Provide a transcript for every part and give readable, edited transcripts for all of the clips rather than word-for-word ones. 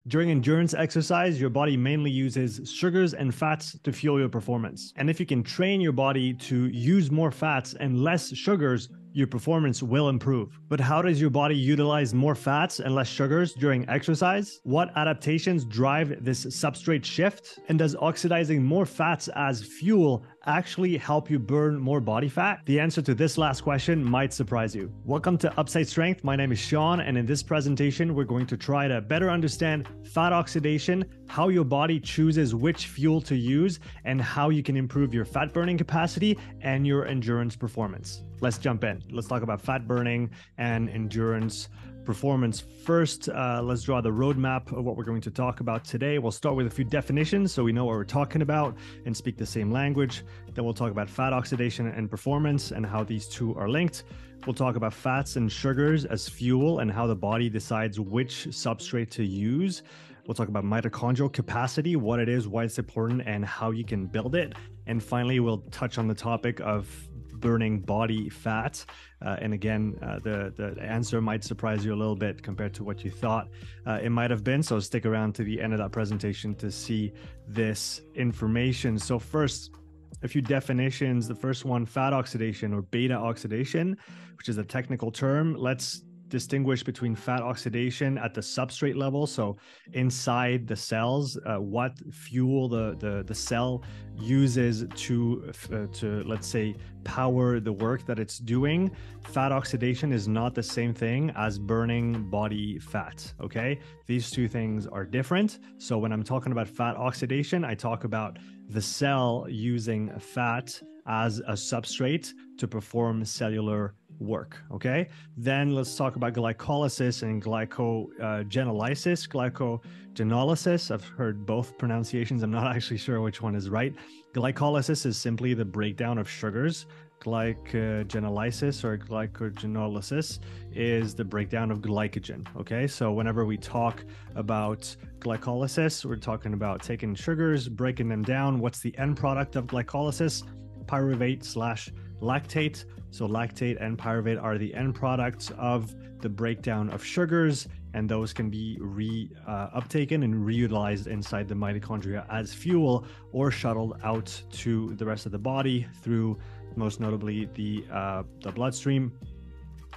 During endurance exercise, your body mainly uses sugars and fats to fuel your performance. And if you can train your body to use more fats and less sugars, your performance will improve. But how does your body utilize more fats and less sugars during exercise? What adaptations drive this substrate shift? And does oxidizing more fats as fuel actually help you burn more body fat? The answer to this last question might surprise you. Welcome to Upside Strength. My name is Sean, and in this presentation, we're going to try to better understand fat oxidation, how your body chooses which fuel to use, and how you can improve your fat burning capacity and your endurance performance. Let's jump in. Let's talk about fat burning and endurance performance. First, let's draw the roadmap of what we're going to talk about today. We'll start with a few definitions so we know what we're talking about and speak the same language. Then we'll talk about fat oxidation and performance and how these two are linked. We'll talk about fats and sugars as fuel and how the body decides which substrate to use. We'll talk about mitochondrial capacity, what it is, why it's important, and how you can build it. And finally, we'll touch on the topic of burning body fat. And again, the answer might surprise you a little bit compared to what you thought it might have been. So stick around to the end of that presentation to see this information. So first, a few definitions. The first one, fat oxidation or beta oxidation, which is a technical term. Let's distinguish between fat oxidation at the substrate level, so inside the cells, what fuel the cell uses to let's say power the work that it's doing. Fat oxidation is not the same thing as burning body fat. Okay, these two things are different. So when I'm talking about fat oxidation, I talk about the cell using fat as a substrate to perform cellular work. Okay, then let's talk about glycolysis and glycogenolysis. Glycogenolysis, I've heard both pronunciations. I'm not actually sure which one is right. Glycolysis is simply the breakdown of sugars. Glycogenolysis or glycogenolysis is the breakdown of glycogen. Okay, so whenever we talk about glycolysis, we're talking about taking sugars, breaking them down. What's the end product of glycolysis? Pyruvate/lactate. So lactate and pyruvate are the end products of the breakdown of sugars, and those can be uptaken and reutilized inside the mitochondria as fuel or shuttled out to the rest of the body through, most notably, the bloodstream,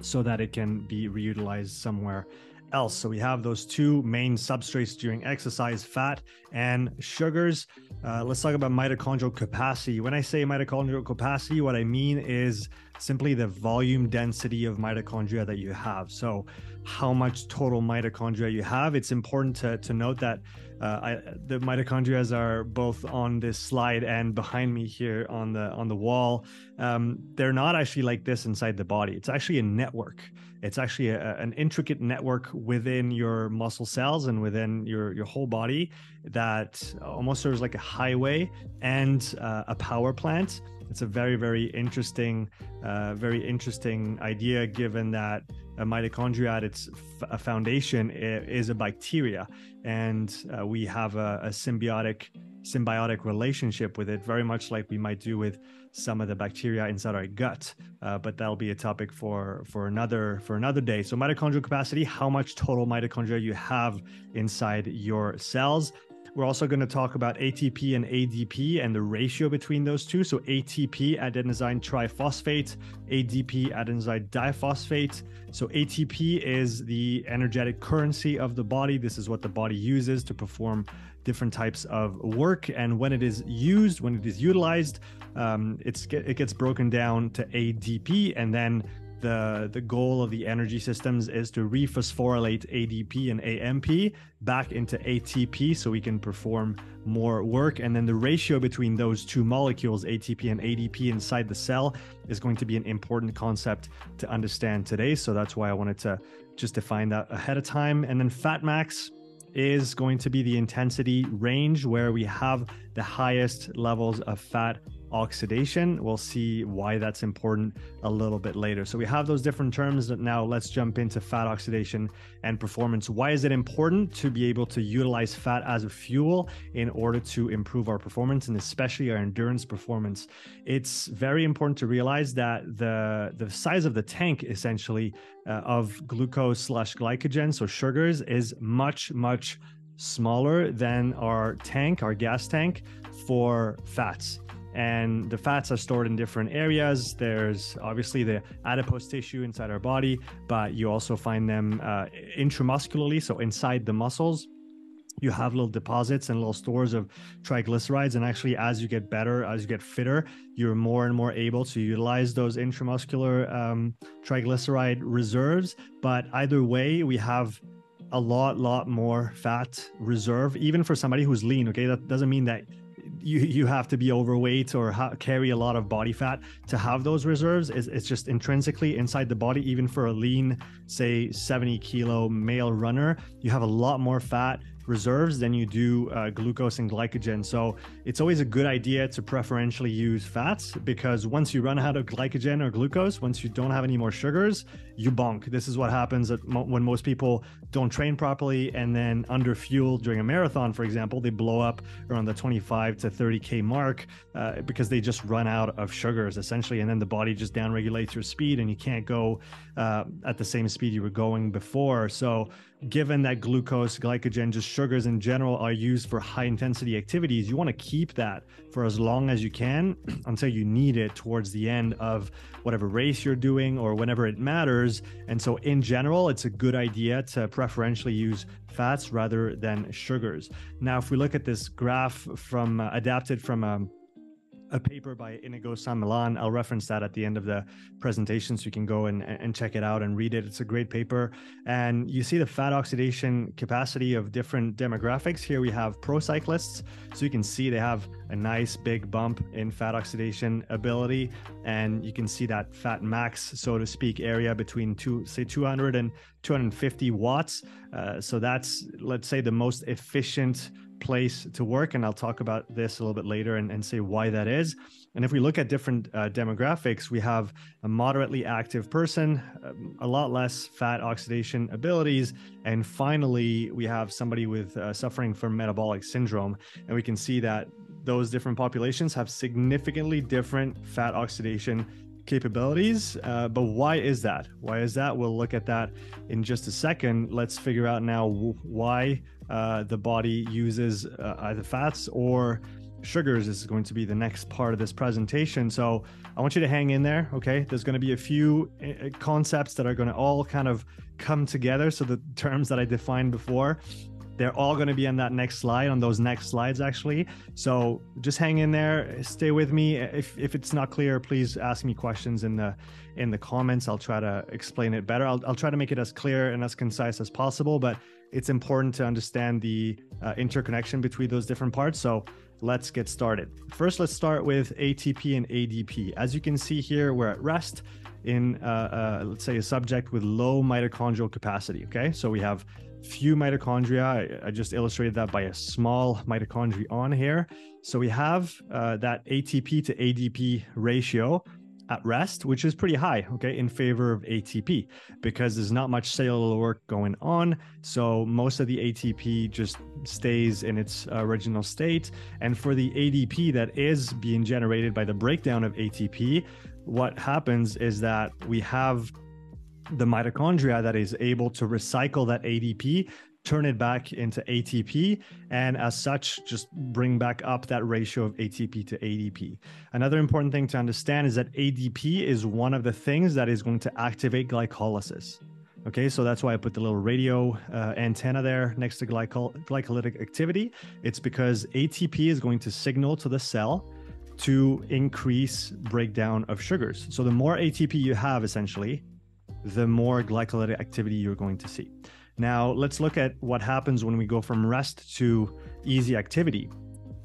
so that it can be reutilized somewhere else. So we have those two main substrates during exercise, fat and sugars. Let's talk about mitochondrial capacity. When I say mitochondrial capacity, what I mean is simply the volume density of mitochondria that you have. So how much total mitochondria you have. It's important to note that the mitochondria are both on this slide and behind me here on the wall. They're not actually like this inside the body. It's actually a network. It's actually an intricate network within your muscle cells and within your whole body that almost serves like a highway and a power plant. It's a very, very interesting idea, given that a mitochondria at its foundation is a bacteria, and we have a symbiotic relationship with it, very much like we might do with some of the bacteria inside our gut. But that'll be a topic for another day. So mitochondrial capacity, how much total mitochondria you have inside your cells. We're also going to talk about ATP and ADP and the ratio between those two. So ATP, adenosine triphosphate, ADP, adenosine diphosphate. So ATP is the energetic currency of the body. This is what the body uses to perform different types of work. And when it is used, when it is utilized, it gets broken down to ADP, and then the goal of the energy systems is to rephosphorylate ADP and AMP back into ATP so we can perform more work. And then the ratio between those two molecules, ATP and ADP, inside the cell is going to be an important concept to understand today. So that's why I wanted to just define that ahead of time. And then FatMax is going to be the intensity range where we have the highest levels of fat oxidation. We'll see why that's important a little bit later. So we have those different terms. Now let's jump into fat oxidation and performance. Why is it important to be able to utilize fat as a fuel in order to improve our performance, and especially our endurance performance? It's very important to realize that the size of the tank, essentially, of glucose/glycogen, so sugars, is much smaller than our tank, our gas tank for fats. And the fats are stored in different areas. There's obviously the adipose tissue inside our body, but you also find them intramuscularly, so inside the muscles. You have little deposits and little stores of triglycerides. And actually, as you get better, as you get fitter, you're more and more able to utilize those intramuscular triglyceride reserves. But either way, we have a lot more fat reserve, even for somebody who's lean. Okay, that doesn't mean that you have to be overweight or carry a lot of body fat to have those reserves. It's just intrinsically inside the body. Even for a lean, say 70 kilo male runner, you have a lot more fat reserves than you do glucose and glycogen. So it's always a good idea to preferentially use fats, because once you run out of glycogen or glucose, once you don't have any more sugars, you bonk. This is what happens when most people don't train properly and then under fuel during a marathon, for example. They blow up around the 25 to 30K mark because they just run out of sugars essentially, and then the body just downregulates your speed and you can't go at the same speed you were going before. So given that glucose, glycogen, just sugars in general are used for high intensity activities, you want to keep that for as long as you can until you need it towards the end of whatever race you're doing or whenever it matters. And so in general, it's a good idea to preferentially use fats rather than sugars. Now, if we look at this graph from adapted from a paper by Inigo San Milan, I'll reference that at the end of the presentation so you can go and check it out and read it. It's a great paper. And you see the fat oxidation capacity of different demographics. Here we have pro cyclists. So you can see they have a nice big bump in fat oxidation ability. And you can see that FatMax, so to speak, area between 200 and 250 watts. So that's, let's say, the most efficient place to work, and I'll talk about this a little bit later and say why that is. And if we look at different demographics, we have a moderately active person, a lot less fat oxidation abilities, and finally we have somebody with suffering from metabolic syndrome. And we can see that those different populations have significantly different fat oxidation capabilities. But why is that? Why is that? We'll look at that in just a second. Let's figure out now why the body uses either fats or sugars. Is going to be the next part of this presentation. So I want you to hang in there. Okay. There's going to be a few concepts that are going to all kind of come together. So the terms that I defined before, they're all going to be on that next slide, on those next slides, actually. So just hang in there, stay with me. If it's not clear, please ask me questions in the comments. I'll try to explain it better. I'll try to make it as clear and as concise as possible, but it's important to understand the interconnection between those different parts. So let's get started. First, let's start with ATP and ADP. As you can see here, we're at rest in, let's say, a subject with low mitochondrial capacity. Okay, so we have few mitochondria. I just illustrated that by a small mitochondria on here. So we have that ATP to ADP ratio at rest, which is pretty high, okay, in favor of ATP, because there's not much cellular work going on. So most of the ATP just stays in its original state. And for the ADP that is being generated by the breakdown of ATP, what happens is that we have the mitochondria that is able to recycle that ADP, turn it back into ATP, and as such, just bring back up that ratio of ATP to ADP. Another important thing to understand is that ADP is one of the things that is going to activate glycolysis. Okay, so that's why I put the little radio antenna there next to glycolytic activity. It's because ATP is going to signal to the cell to increase breakdown of sugars. So the more ATP you have, essentially, the more glycolytic activity you're going to see. Now, let's look at what happens when we go from rest to easy activity.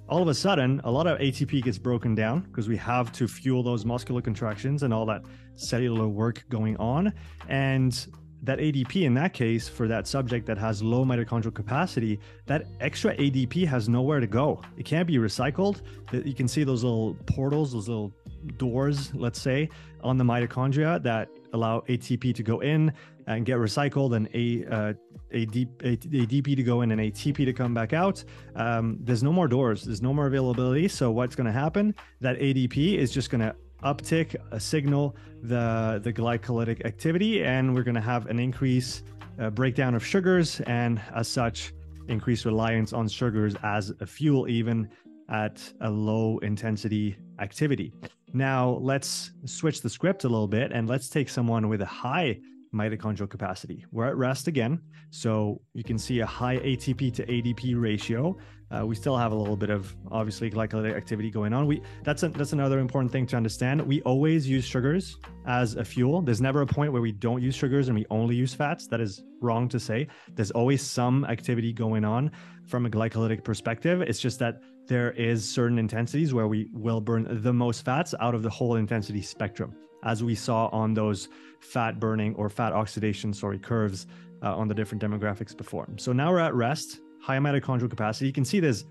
All of a sudden, a lot of ATP gets broken down because we have to fuel those muscular contractions and all that cellular work going on. And that ADP, in that case, for that subject that has low mitochondrial capacity, that extra ADP has nowhere to go. It can't be recycled. You can see those little portals, those little doors, let's say, on the mitochondria that allow ATP to go in and get recycled, and ADP to go in and ATP to come back out. There's no more doors. There's no more availability. So what's going to happen? That ADP is just going to uptick, signal the glycolytic activity, and we're going to have an increase breakdown of sugars, and as such, increased reliance on sugars as a fuel, even at a low intensity activity. Now let's switch the script a little bit and let's take someone with a high mitochondrial capacity. We're at rest again. So you can see a high ATP to ADP ratio. We still have a little bit of obviously glycolytic activity going on. That's another important thing to understand. We always use sugars as a fuel. There's never a point where we don't use sugars and we only use fats. That is wrong to say. There's always some activity going on from a glycolytic perspective. It's just that there is certain intensities where we will burn the most fats out of the whole intensity spectrum, as we saw on those fat burning or fat oxidation, curves on the different demographics before. So now we're at rest, high mitochondrial capacity. You can see this,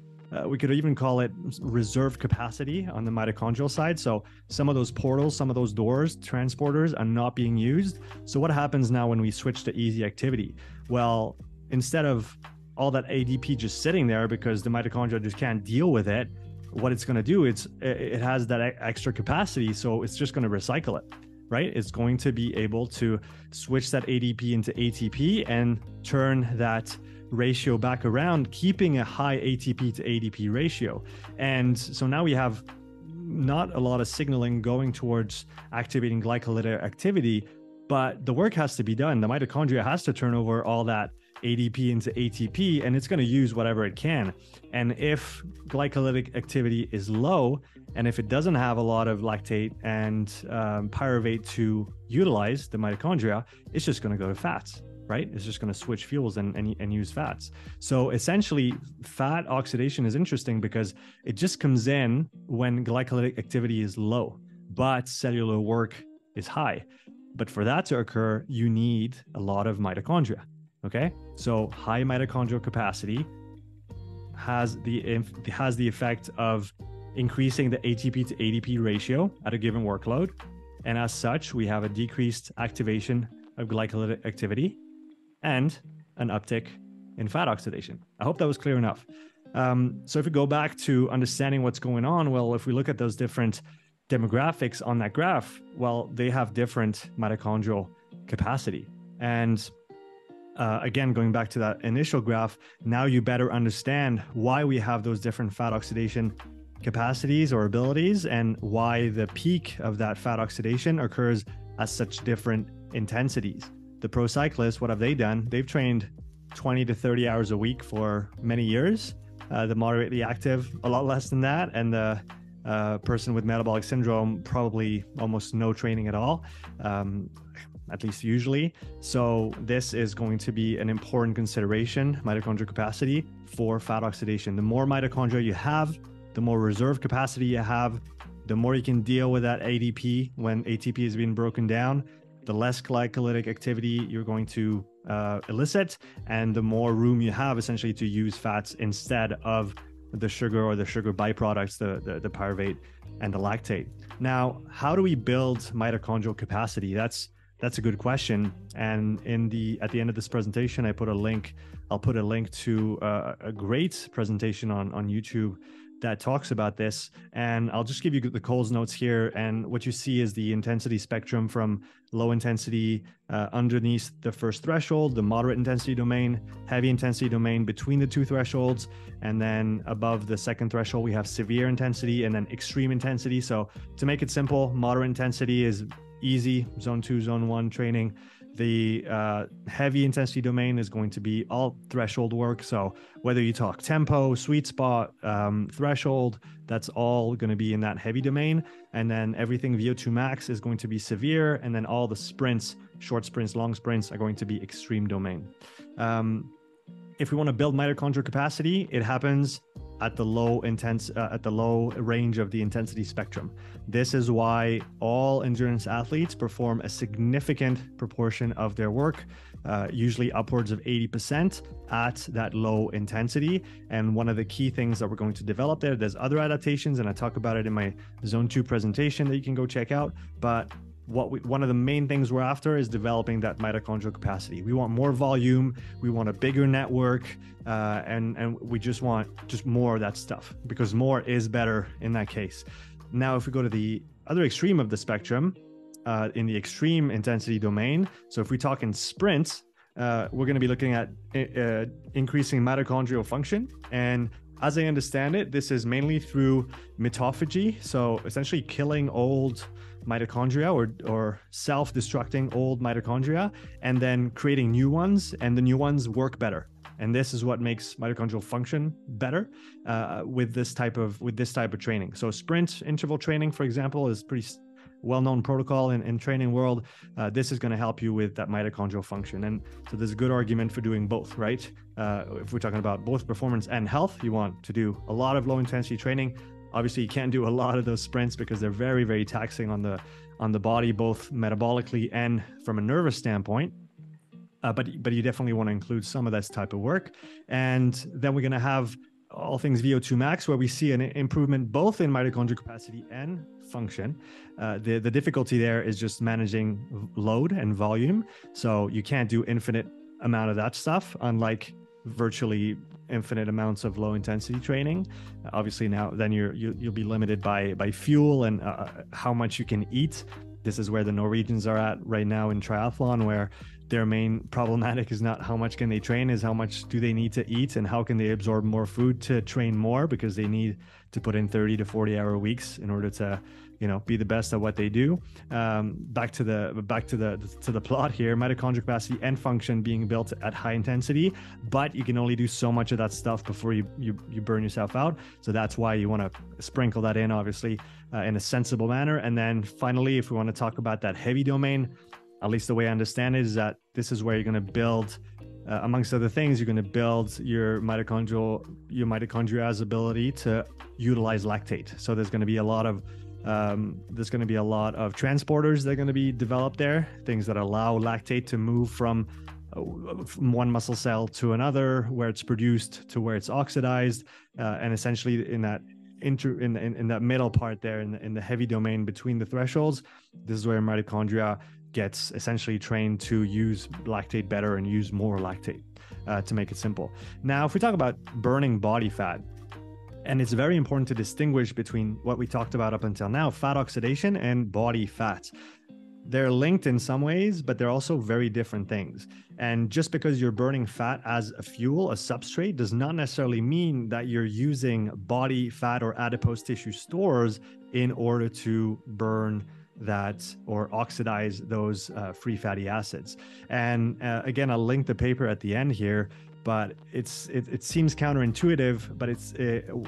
we could even call it reserve capacity on the mitochondrial side. So some of those portals, some of those doors, transporters are not being used. So what happens now when we switch to easy activity? Well, instead of all that ADP just sitting there because the mitochondria just can't deal with it, what it's going to do, it has that extra capacity. So it's just going to recycle it, right? It's going to be able to switch that ADP into ATP and turn that ratio back around, keeping a high ATP to ADP ratio. And so now we have not a lot of signaling going towards activating glycolytic activity, but the work has to be done. The mitochondria has to turn over all that ADP into ATP, and it's going to use whatever it can. And if glycolytic activity is low, and if it doesn't have a lot of lactate and pyruvate to utilize the mitochondria, it's just going to go to fats, right? It's just going to switch fuels and use fats. So essentially, fat oxidation is interesting because it just comes in when glycolytic activity is low, but cellular work is high. But for that to occur, you need a lot of mitochondria. Okay, so high mitochondrial capacity has the effect of increasing the ATP to ADP ratio at a given workload, and as such, we have a decreased activation of glycolytic activity and an uptick in fat oxidation. I hope that was clear enough. So if we go back to understanding what's going on, well, if we look at those different demographics on that graph, well, they have different mitochondrial capacity. And again, going back to that initial graph, now you better understand why we have those different fat oxidation capacities or abilities and why the peak of that fat oxidation occurs at such different intensities. The pro cyclists, what have they done? They've trained 20 to 30 hours a week for many years. The moderately active, a lot less than that. And the person with metabolic syndrome, probably almost no training at all. At least usually. So this is going to be an important consideration, mitochondrial capacity for fat oxidation. The more mitochondria you have, the more reserve capacity you have, the more you can deal with that ADP when ATP is being broken down, the less glycolytic activity you're going to elicit, and the more room you have essentially to use fats instead of the sugar or the sugar byproducts, the pyruvate and the lactate. Now, how do we build mitochondrial capacity? That's a good question. And at the end of this presentation, I'll put a link to a great presentation on YouTube that talks about this. And I'll just give you the Coles notes here. And what you see is the intensity spectrum from low intensity underneath the first threshold, the moderate intensity domain, heavy intensity domain between the two thresholds. And then above the second threshold, we have severe intensity and then extreme intensity. So to make it simple, moderate intensity is easy, zone 2, zone 1 training. The heavy intensity domain is going to be all threshold work. So whether you talk tempo, sweet spot, threshold, that's all going to be in that heavy domain. And then everything VO2 max is going to be severe. And then all the sprints, short sprints, long sprints are going to be extreme domain. If we want to build mitochondrial capacity, it happens at the low range of the intensity spectrum. This is why all endurance athletes perform a significant proportion of their work, usually upwards of 80% at that low intensity. And one of the key things that we're going to develop there's other adaptations, and I talk about it in my Zone 2 presentation that you can go check out. But one of the main things we're after is developing that mitochondrial capacity. We want more volume, we want a bigger network, and we just want more of that stuff, because more is better in that case. Now, if we go to the other extreme of the spectrum, in the extreme intensity domain, so if we talk in sprints, we're going to be looking at increasing mitochondrial function. And as I understand it, this is mainly through mitophagy. So essentially killing old mitochondria or self-destructing old mitochondria and then creating new ones, and the new ones work better. And this is what makes mitochondrial function better with this type of training. So sprint interval training, for example, is pretty well-known protocol in training world. This is going to help you with that mitochondrial function. And so there's a good argument for doing both, right? If we're talking about both performance and health, you want to do a lot of low intensity training. Obviously, you can't do a lot of those sprints because they're very, very taxing on the body, both metabolically and from a nervous standpoint. But you definitely want to include some of this type of work. And then we're going to have all things VO2 max, where we see an improvement both in mitochondrial capacity and function. The difficulty there is just managing load and volume. So you can't do infinite amount of that stuff, unlike virtually infinite amounts of low intensity training. Obviously now then you'll be limited by fuel and how much you can eat. This is where the Norwegians are at right now in triathlon, where their main problematic is not how much can they train, is how much do they need to eat and how can they absorb more food to train more, because they need to put in 30 to 40 hour weeks in order to, be the best at what they do. Back to the plot here, mitochondrial capacity and function being built at high intensity, but you can only do so much of that stuff before you burn yourself out. So that's why you want to sprinkle that in, obviously, in a sensible manner. And then finally, if we want to talk about that heavy domain, at least the way I understand it is that this is where you're going to build, amongst other things, you're going to build your mitochondria's ability to utilize lactate. So there's going to be a lot of transporters that are going to be developed there, things that allow lactate to move from one muscle cell to another, where it's produced to where it's oxidized, and essentially in that in that middle part there, in the heavy domain between the thresholds, this is where mitochondria gets essentially trained to use lactate better and use more lactate, to make it simple. Now, if we talk about burning body fat, and it's very important to distinguish between what we talked about up until now, fat oxidation and body fat. They're linked in some ways, but they're also very different things. And just because you're burning fat as a fuel, a substrate, does not necessarily mean that you're using body fat or adipose tissue stores in order to burn that or oxidize those free fatty acids. And again, I'll link the paper at the end here, but it seems counterintuitive, but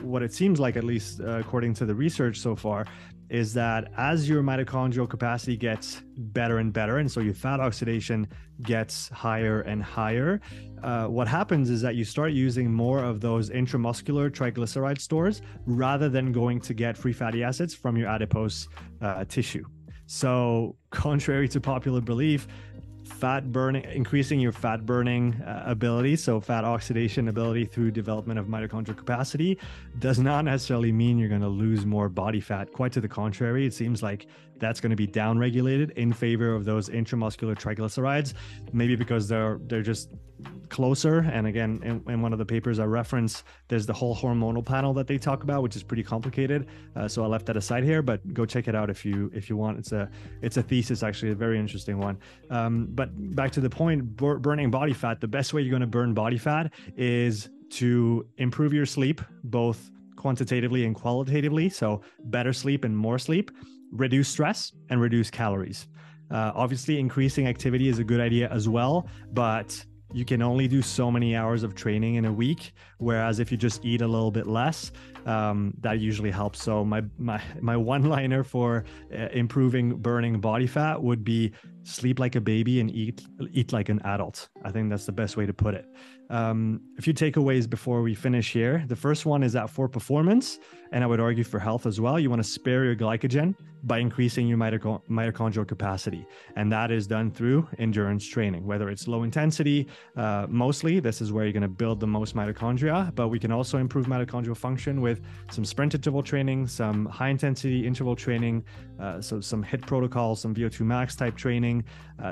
what it seems like, at least according to the research so far, is that as your mitochondrial capacity gets better and better, and so your fat oxidation gets higher and higher, what happens is that you start using more of those intramuscular triglyceride stores rather than going to get free fatty acids from your adipose tissue. So contrary to popular belief, increasing your fat burning ability, so fat oxidation ability through development of mitochondrial capacity, does not necessarily mean you're going to lose more body fat. Quite to the contrary, it seems like that's going to be downregulated in favor of those intramuscular triglycerides, maybe because they're just closer. And again, in one of the papers I reference, there's the whole hormonal panel that they talk about, which is pretty complicated. So I left that aside here, but go check it out if you want. It's a thesis, actually, a very interesting one. But back to the point, burning body fat, the best way you're going to burn body fat is to improve your sleep, both quantitatively and qualitatively. So better sleep and more sleep, reduce stress and reduce calories. Obviously, increasing activity is a good idea as well, but you can only do so many hours of training in a week. Whereas if you just eat a little bit less, that usually helps. So my one-liner for improving burning body fat would be sleep like a baby and eat like an adult. I think that's the best way to put it. A few takeaways before we finish here. The first one is that for performance, and I would argue for health as well, you want to spare your glycogen by increasing your mitochondrial capacity. And that is done through endurance training, whether it's low intensity, mostly this is where you're going to build the most mitochondria, but we can also improve mitochondrial function with some sprint interval training, some high intensity interval training, so some HIIT protocols, some VO2 max type training.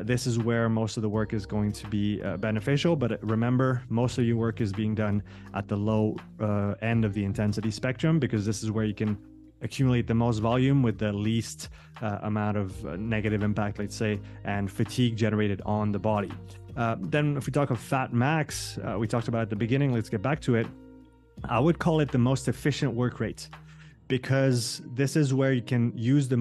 This is where most of the work is going to be beneficial, but remember, most of your work is being done at the low end of the intensity spectrum, because this is where you can accumulate the most volume with the least amount of negative impact, let's say, and fatigue generated on the body. Then if we talk of FatMax, we talked about at the beginning, let's get back to it. I would call it the most efficient work rate, because this is where you can use the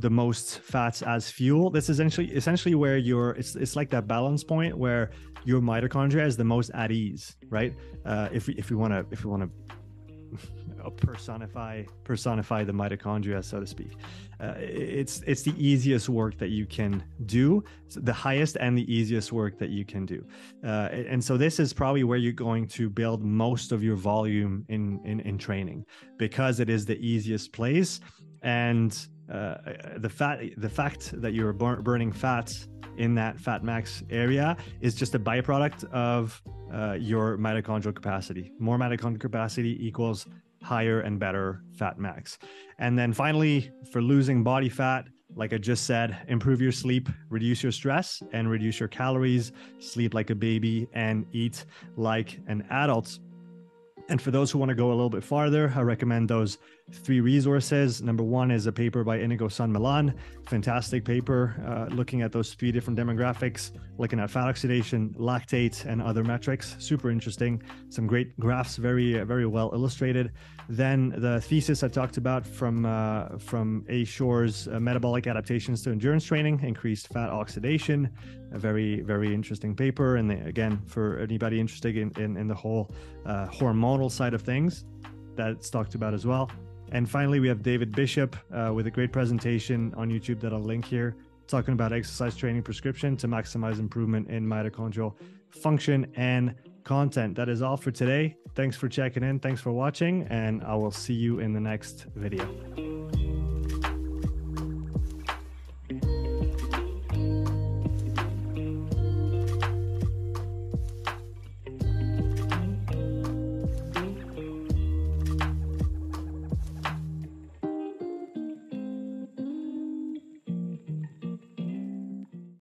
most fats as fuel. This is essentially where it's like that balance point where your mitochondria is the most at ease, right? If we want to personify the mitochondria, so to speak, it's the easiest work that you can do. It's the highest and the easiest work that you can do, and so this is probably where you're going to build most of your volume in training, because it is the easiest place. And the fact that you're burning fats in that FatMax area is just a byproduct of your mitochondrial capacity. More mitochondrial capacity equals higher and better FatMax. And then finally, for losing body fat, like I just said, improve your sleep, reduce your stress, and reduce your calories, sleep like a baby, and eat like an adult. And for those who want to go a little bit farther, I recommend those 3 resources. Number 1 is a paper by Inigo San Milan, fantastic paper looking at those 3 different demographics, looking at fat oxidation, lactate, and other metrics. Super interesting. Some great graphs, very well illustrated. Then the thesis I talked about from A. Shore's metabolic adaptations to endurance training, increased fat oxidation. A very interesting paper. And again, for anybody interested in the whole hormonal side of things, that's talked about as well. And finally, we have David Bishop with a great presentation on YouTube that I'll link here, talking about exercise training prescription to maximize improvement in mitochondrial function and content. That is all for today. Thanks for checking in. Thanks for watching, and I will see you in the next video.